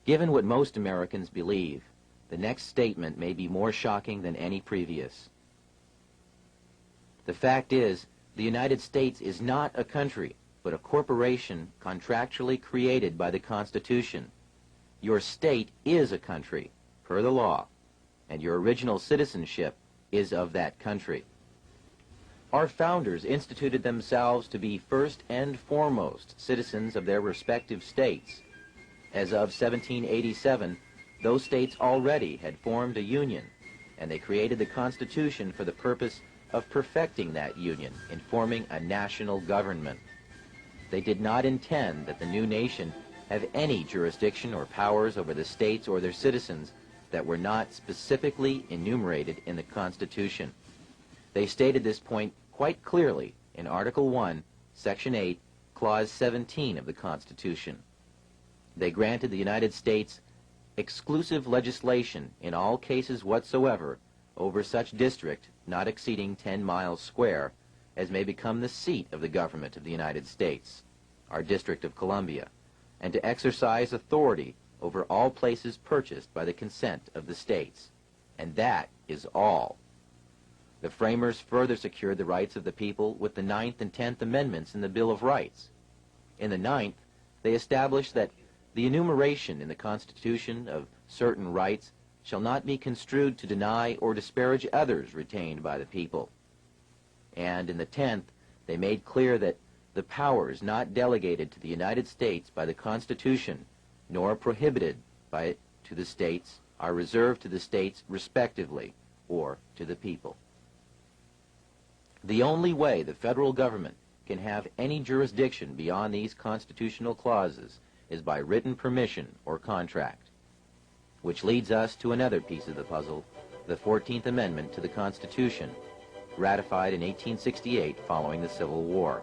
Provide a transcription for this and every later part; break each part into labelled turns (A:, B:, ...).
A: Given what most Americans believe, the next statement may be more shocking than any previous. The fact is, the United States is not a country, but a corporation contractually created by the Constitution. Your state is a country, per the law, and your original citizenship is of that country. Our founders instituted themselves to be first and foremost citizens of their respective states. As of 1787, those states already had formed a union, and they created the Constitution for the purpose of perfecting that union in forming a national government. They did not intend that the new nation have any jurisdiction or powers over the states or their citizens that were not specifically enumerated in the Constitution. They stated this point quite clearly in Article 1, Section 8, Clause 17 of the Constitution. They granted the United States exclusive legislation in all cases whatsoever over such district not exceeding 10 miles square as may become the seat of the government of the United States, our District of Columbia, and to exercise authority over all places purchased by the consent of the states. And that is all. The framers further secured the rights of the people with the 9th and 10th Amendments in the Bill of Rights. In the 9th, they established that the enumeration in the Constitution of certain rights shall not be construed to deny or disparage others retained by the people. And in the 10th, they made clear that the powers not delegated to the United States by the Constitution, nor prohibited by it to the states, are reserved to the states respectively, or to the people. The only way the federal government can have any jurisdiction beyond these constitutional clauses is by written permission or contract. Which leads us to another piece of the puzzle, the 14th Amendment to the Constitution, ratified in 1868 following the Civil War.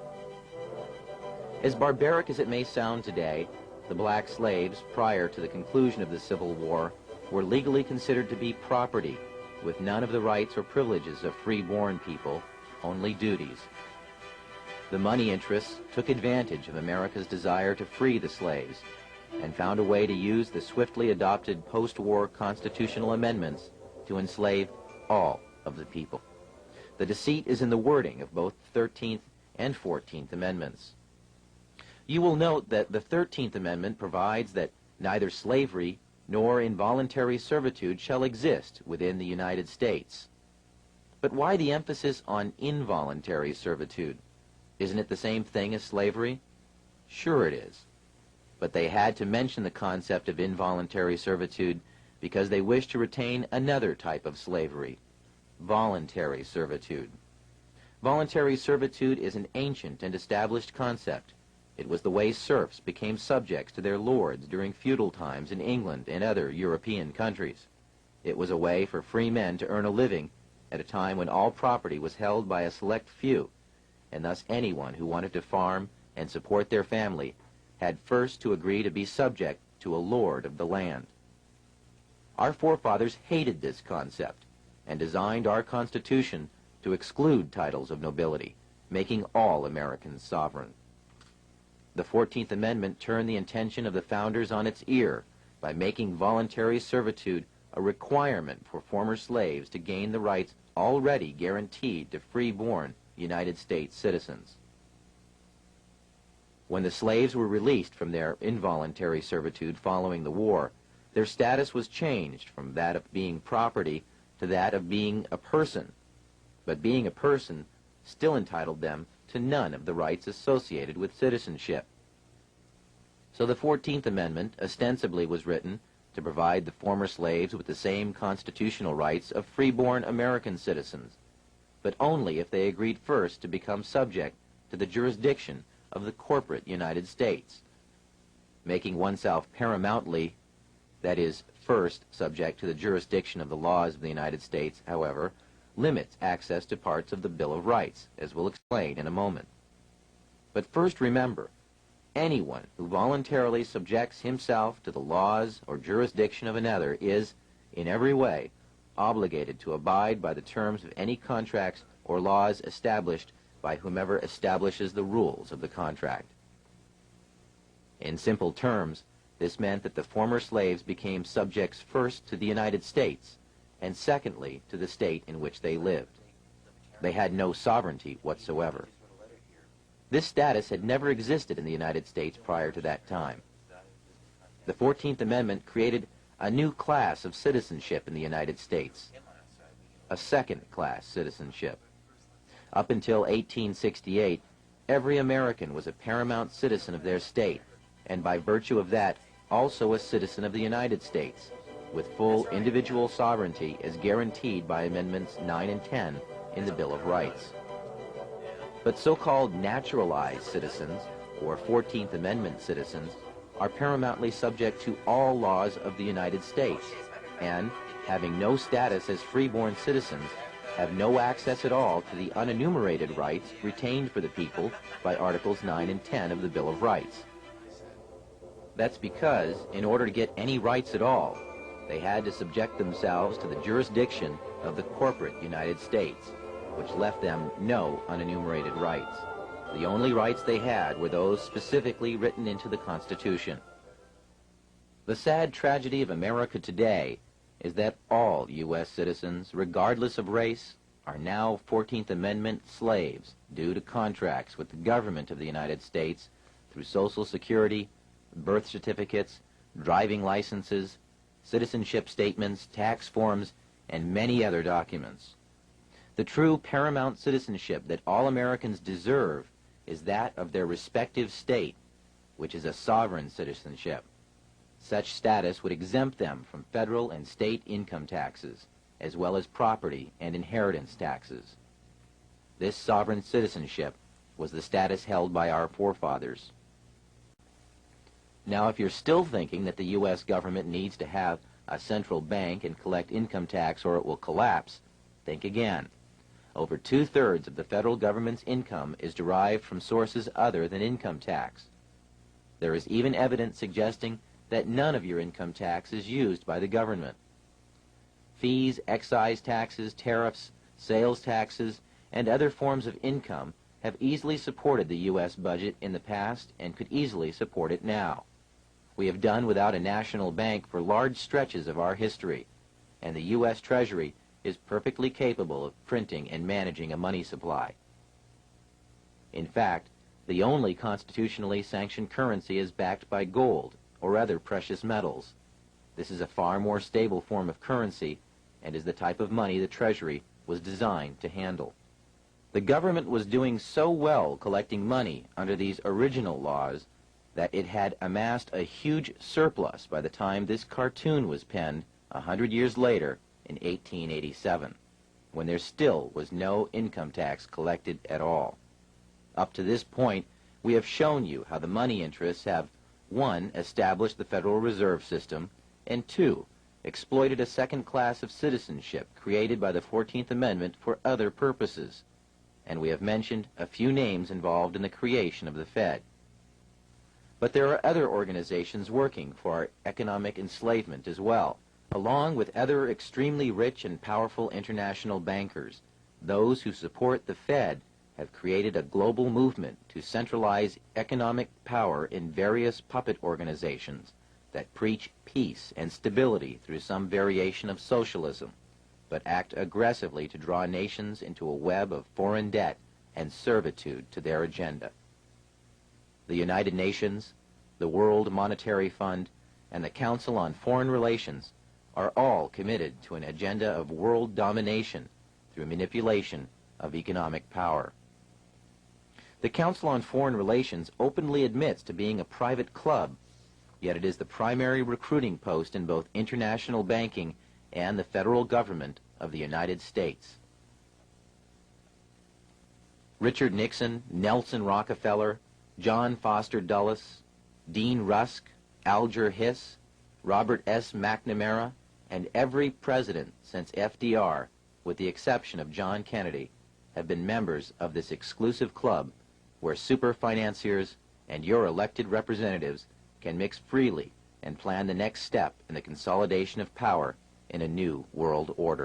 A: As barbaric as it may sound today, the black slaves, prior to the conclusion of the Civil War, were legally considered to be property, with none of the rights or privileges of free-born people, only duties. The money interests took advantage of America's desire to free the slaves, and found a way to use the swiftly adopted post-war constitutional amendments to enslave all of the people. The deceit is in the wording of both the 13th and 14th Amendments. You will note that the 13th Amendment provides that neither slavery nor involuntary servitude shall exist within the United States. But why the emphasis on involuntary servitude? Isn't it the same thing as slavery? Sure it is. But they had to mention the concept of involuntary servitude because they wished to retain another type of slavery, voluntary servitude. Voluntary servitude is an ancient and established concept. It was the way serfs became subjects to their lords during feudal times in England and other European countries. It was a way for free men to earn a living at a time when all property was held by a select few, and thus anyone who wanted to farm and support their family had first to agree to be subject to a lord of the land. Our forefathers hated this concept and designed our Constitution to exclude titles of nobility, making all Americans sovereign. The 14th Amendment turned the intention of the founders on its ear by making voluntary servitude a requirement for former slaves to gain the rights already guaranteed to free-born United States citizens. When the slaves were released from their involuntary servitude following the war, their status was changed from that of being property to that of being a person. But being a person still entitled them to none of the rights associated with citizenship. So the 14th Amendment ostensibly was written to provide the former slaves with the same constitutional rights of free-born American citizens, but only if they agreed first to become subject to the jurisdiction of the corporate United States. Making oneself paramountly, that is, first subject to the jurisdiction of the laws of the United States, however, limits access to parts of the Bill of Rights, as we'll explain in a moment. But first remember, anyone who voluntarily subjects himself to the laws or jurisdiction of another is, in every way, obligated to abide by the terms of any contracts or laws established by whomever establishes the rules of the contract. In simple terms, This meant that the former slaves became subjects first to the United States, and secondly to the state in which they lived. They had no sovereignty whatsoever. This status had never existed in the United States prior to that time. The 14th Amendment created a new class of citizenship in the United States, a second-class citizenship. Up until 1868, every American was a paramount citizen of their state, and by virtue of that, also a citizen of the United States, with full individual sovereignty as guaranteed by Amendments 9 and 10 in the Bill of Rights. But so-called naturalized citizens, or 14th Amendment citizens, are paramountly subject to all laws of the United States, and, having no status as freeborn citizens, have no access at all to the unenumerated rights retained for the people by Articles 9 and 10 of the Bill of Rights. That's because, in order to get any rights at all, they had to subject themselves to the jurisdiction of the corporate United States, which left them no unenumerated rights. The only rights they had were those specifically written into the Constitution. The sad tragedy of America today is that all U.S. citizens, regardless of race, are now 14th Amendment slaves due to contracts with the government of the United States through Social Security, birth certificates, driving licenses, citizenship statements, tax forms, and many other documents. The true paramount citizenship that all Americans deserve is that of their respective state, which is a sovereign citizenship. Such status would exempt them from federal and state income taxes, as well as property and inheritance taxes. This sovereign citizenship was the status held by our forefathers. Now, if you're still thinking that the U.S. government needs to have a central bank and collect income tax or it will collapse, think again. Over 2/3 of the federal government's income is derived from sources other than income tax. There is even evidence suggesting that none of your income tax is used by the government. Fees, excise taxes, tariffs, sales taxes, and other forms of income have easily supported the U.S. budget in the past and could easily support it now. We have done without a national bank for large stretches of our history, and the U.S. Treasury is perfectly capable of printing and managing a money supply. In fact, the only constitutionally sanctioned currency is backed by gold or other precious metals. This is a far more stable form of currency and is the type of money the Treasury was designed to handle. The government was doing so well collecting money under these original laws that it had amassed a huge surplus by the time this cartoon was penned 100 years later in 1887, when there still was no income tax collected at all. Up to this point, we have shown you how the money interests have 1. Established the Federal Reserve System, and 2. Exploited a second class of citizenship created by the 14th Amendment for other purposes. And we have mentioned a few names involved in the creation of the Fed. But there are other organizations working for our economic enslavement as well, along with other extremely rich and powerful international bankers. Those who support the Fed have created a global movement to centralize economic power in various puppet organizations that preach peace and stability through some variation of socialism, but act aggressively to draw nations into a web of foreign debt and servitude to their agenda. The United Nations, the World Monetary Fund, and the Council on Foreign Relations are all committed to an agenda of world domination through manipulation of economic power. The Council on Foreign Relations openly admits to being a private club, yet it is the primary recruiting post in both international banking and the federal government of the United States. Richard Nixon, Nelson Rockefeller, John Foster Dulles, Dean Rusk, Alger Hiss, Robert S. McNamara, and every president since FDR, with the exception of John Kennedy, have been members of this exclusive club where super financiers and your elected representatives can mix freely and plan the next step in the consolidation of power in a new world order.